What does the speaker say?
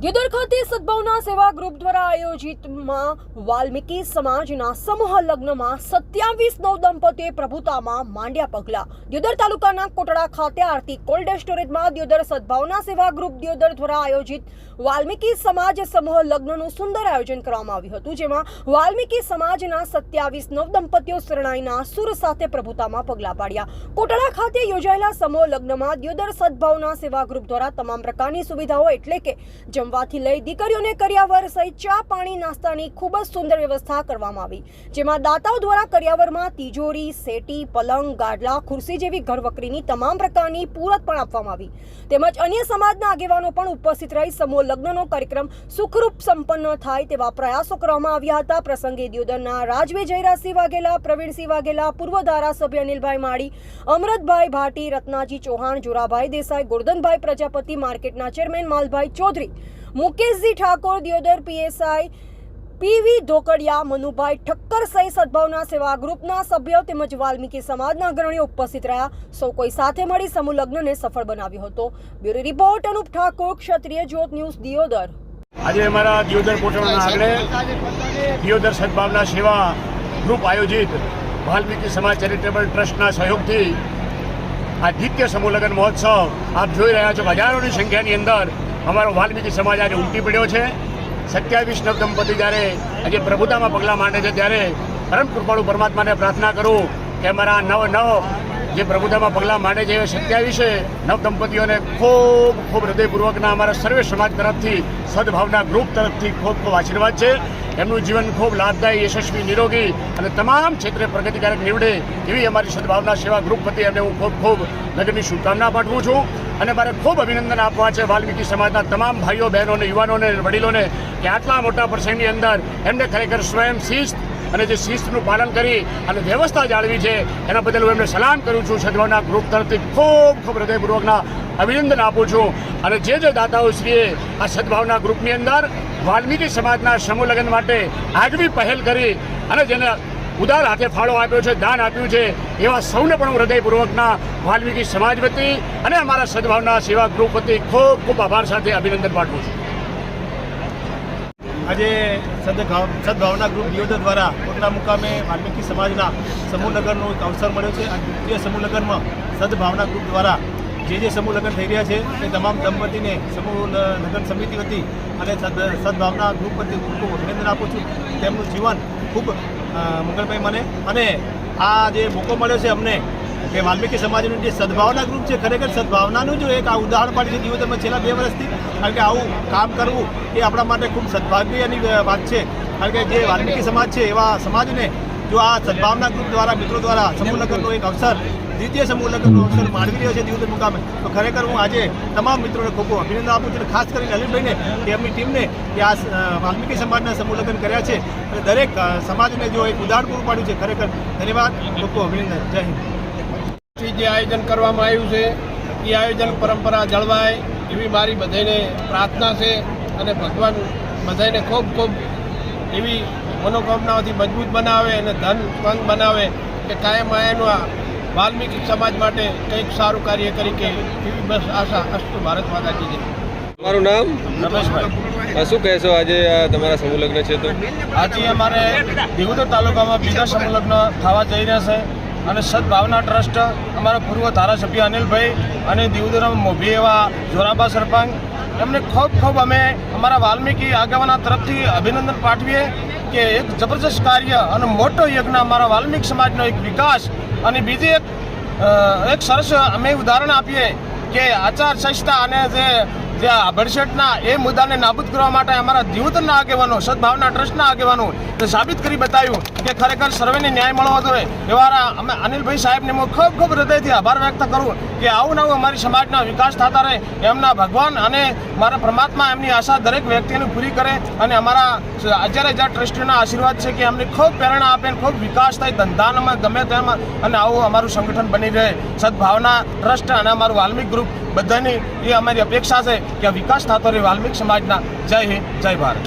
દિયોદર ખાતે સદભાવના સેવા ગ્રુપ દ્વારા આયોજિતમાં વાલ્મીકી સમાજના સમૂહ લગ્નમાં 27 નવદંપતીએ પ્રભુતામાં માંડ્યા પગલા। દિયોદર તાલુકાના કોટડા ખાતે આરતી કોલ્ડ સ્ટોરેજમાં દિયોદર સદભાવના સેવા ગ્રુપ દિયોદર દ્વારા આયોજિત વાલ્મીકી સમાજ સમૂહ લગ્નનું સુંદર આયોજન કરવામાં આવ્યું હતું, જેમાં વાલ્મીકી સમાજના 27 નવદંપતીઓ શરણાઈના સુર સાથે પ્રભુતામાં પગલા પાડ્યા। કોટડા ખાતે યોજાયેલા સમૂહ લગ્નમાં દિયોદર સદભાવના સેવા ગ્રુપ દ્વારા તમામ પ્રકારની સુવિધાઓ એટલે કે જમવાથી લઈ દીકરીઓને કરિયાવર સહિત ચા પાણી નાસ્તાની ખૂબ જ સુંદર વ્યવસ્થા કરવામાં આવી, જેમાં દાતાઓ દ્વારા કરિયાવરમાં તિજોરી, સેટી, પલંગ, ગાડલા, ખુરશી જેવી ઘરવકરીની તમામ પ્રકારની પૂરત પણ આપવામાં આવી, તેમજ અન્ય સમાજના આગેવાનો પણ ઉપસ્થિત રહી સમૂહ લગ્નનો કાર્યક્રમ સુખરૂપ સંપન્ન થાય તેવા પ્રયાસો કરવામાં આવ્યા હતા। પ્રસંગે દિયોદરના રાજવી જયરાજસિંહ વાઘેલા, પ્રવીણસિંહ વાઘેલા, પૂર્વ ધારાસભ્ય અનિલભાઈ માળી, અમૃતભાઈ ભાટી, રત્નાજી ચૌહાણ, જોરાભાઈ દેસાઈ, ગોરધનભાઈ પ્રજાપતિ, માર્કેટના chairman Malbhai Chaudhary, Mukeshji Thakor, Deodar PSI PV Dhokadiya, Manubhai Thakkar સહિત સદભાવના સેવા ગ્રુપના સભ્યો તેમજ વાલ્મીકી સમાજના અગ્રણીઓ ઉપસ્થિત રહ્યા। સૌ કોઈ સાથે મળી સમૂહ લગ્નને સફળ બનાવ્યો હતો। બ્યુરો રિપોર્ટ અનુપ ઠાકોર, ક્ષત્રિય જ્યોત ન્યૂઝ, દિયોદર। આજે અમારા દિયોદર કોટડાના આંગણે દિયોદર સદભાવના સેવા ગ્રુપ આયોજિત વાલ્મીકી સમાજ ચેરિટેબલ ટ્રસ્ટના સહયોગથી આ દ્વિતીય સમૂહ લગ્ન મહોત્સવ આપ જોઈ રહ્યા છો। હજારોની સંખ્યાની અંદર અમારો વાલ્મીકી સમાજ આજે ઉમટી પડ્યો છે। 27 નવદંપતિ જ્યારે આજે પ્રભુતામાં પગલાં માંડે છે ત્યારે પરમ કૃપાળુ પરમાત્માને પ્રાર્થના કરું કે અમારા નવ જે પ્રભુતામાં પગલાં માંડે છે એ 27 નવદંપતિઓને ખૂબ ખૂબ હૃદયપૂર્વકના અમારા સર્વે સમાજ તરફથી સદભાવના ગ્રુપ તરફથી ખૂબ ખૂબ આશીર્વાદ છે। એમનું જીવન ખૂબ લાભદાયી, યશસ્વી, નિરોગી અને તમામ ક્ષેત્રે પ્રગતિકારક નીવડે એવી અમારી સદભાવના સેવા ગ્રુપ વતી એમને હું ખૂબ ખૂબ લગ્નની શુભકામના પાઠવું છું। અને મારે ખૂબ અભિનંદન આપવા છે વાલ્મીકી સમાજના તમામ ભાઈઓ, બહેનોને, યુવાનોને, વડીલોને કે આટલા મોટા પ્રસંગની અંદર એમને ખરેખર સ્વયં શિસ્ત અને જે શિસ્તનું પાલન કરી અને વ્યવસ્થા જાળવી છે એના બદલ હું એમને સલામ કરું છું। સદભાવના ગ્રુપ તરફથી ખૂબ ખૂબ હૃદયપૂર્વકના અભિનંદન આપું છું। અને જે દાતાઓશ્રીએ આ સદભાવના ગ્રુપની અંદર વાલ્મીકી સમાજના સમૂહ લગ્ન માટે આગવી પહેલ કરી અને જેને ઉદાર હાથે ફાળો આપ્યો છે, દાન આપ્યું છે, એવા સૌને પણ હું હૃદયપૂર્વકના વાલ્મીકી સમાજ વતી અને અમારા સદભાવના સેવા ગ્રુપ વતી ખૂબ ખૂબ આભાર સાથે અભિનંદન પાઠવું છું। આજે સદભાવના ગ્રુપ દિયોદર દ્વારા કોટડા મુકામે વાલ્મીકી સમાજના સમૂહ લગ્નનો એક અવસર મળ્યો છે। આ દ્વિતીય સમૂહ લગ્નમાં સદભાવના ગ્રુપ દ્વારા જે સમૂહ લગ્ન થઈ રહ્યા છે એ તમામ દંપતીને સમૂહ લગ્ન સમિતિ વતી અને સદભાવના ગ્રુપ વતી ખૂબ અભિનંદન આપું છું। તેમનું જીવન ખૂબ મંગળમય મને અને આ જે મોકો મળ્યો છે અમને કે વાલ્મીકી સમાજનું જે સદભાવના ગ્રુપ છે ખરેખર સદભાવનાનું જો એક આ ઉદાહરણ પાડ્યું છે દિયોદરમાં છેલ્લા 2 વર્ષથી। કારણ કે આવું કામ કરવું એ આપણા માટે ખૂબ સદભાગ્યની વાત છે। કારણ કે જે વાલ્મીકી સમાજ છે એવા સમાજને જો આ સદભાવના ગ્રુપ દ્વારા મિત્રો દ્વારા સમૂહ લગ્નનો એક અવસર, દ્વિતીય સમૂહ લગ્નનો અવસર માણવી રહ્યો છે દિયોદર મુકામે, તો ખરેખર હું આજે તમામ મિત્રોને ખૂબ ખૂબ અભિનંદન આપું છું। અને ખાસ કરીને અનિલભાઈને કે એમની ટીમને કે આ વાલ્મીકી સમાજના સમૂહ લગ્ન કર્યા છે અને દરેક સમાજને જો એક ઉદાહરણ પૂરું પાડ્યું છે, ખરેખર ધન્યવાદ, ખૂબ ખૂબ અભિનંદન। જય હિન્દ। જે આયોજન કરવામાં આવ્યું છે એ આયોજન પરંપરા જળવાય એવી મારી બધાને પ્રાર્થના છે અને ભગવાન બધાને ખૂબ ખૂબ એવી મનોકામનાઓથી મજબૂત બનાવે અને ધન પંગ બનાવે કે કાયમ આયાનું આ વાલ્મીકી સમાજ માટે કંઈક સારું કાર્ય કરી કે એવી બસ આશા। અસ્તુ ભારત માતા કી જય। તમારું નામ? રમેશભાઈ। શું કહેશો આજે તમારા સમૂહ લગ્ન છે તો? આજે અમારે દિયોદર તાલુકામાં બીજા સમૂહ લગ્ન થવા જઈ રહ્યા છે અને સદભાવના ટ્રસ્ટ અમારા પૂર્વ ધારાસભ્ય અનિલભાઈ અને દિયોદરમાં મોભી એવા જોરાબા સરપંચ એમને ખૂબ ખૂબ અમે અમારા વાલ્મીકી આગેવાના તરફથી અભિનંદન પાઠવીએ કે એક જબરજસ્ત કાર્ય અને મોટો યજ્ઞ અમારા વાલ્મીકી સમાજનો એક વિકાસ અને બીજી એક સરસ અમે ઉદાહરણ આપીએ કે આચાર સંહિતા અને જે ભડશેટના એ મુદ્દાને નાબૂદ કરવા માટે અમારા દિયોદરના આગેવાનો, સદભાવના ટ્રસ્ટના આગેવાનો તે સાબિત કરી બતાવ્યું કે ખરેખર સર્વેને ન્યાય મળવો જોઈએ। એવા અમે અનિલભાઈ સાહેબને હું ખૂબ ખૂબ હૃદયથી આભાર વ્યક્ત કરું કે આવું નવું અમારી સમાજના વિકાસ થતા રહે, એમના ભગવાન અને મારા પરમાત્મા એમની આશા દરેક વ્યક્તિને પૂરી કરે અને અમારા 1000 ટ્રસ્ટીઓના આશીર્વાદ છે કે અમને ખૂબ પ્રેરણા આપે, ખૂબ વિકાસ થાય ધંધામાં ગમે તેમાં અને આવું અમારું સંગઠન બની રહે। સદભાવના ટ્રસ્ટ અને અમારું વાલ્મીકી ગ્રુપ બધાની એ અમારી અપેક્ષા છે કે વિકાસ થતો રહે વાલ્મીકી સમાજના। જય હિન્દ, જય ભારત।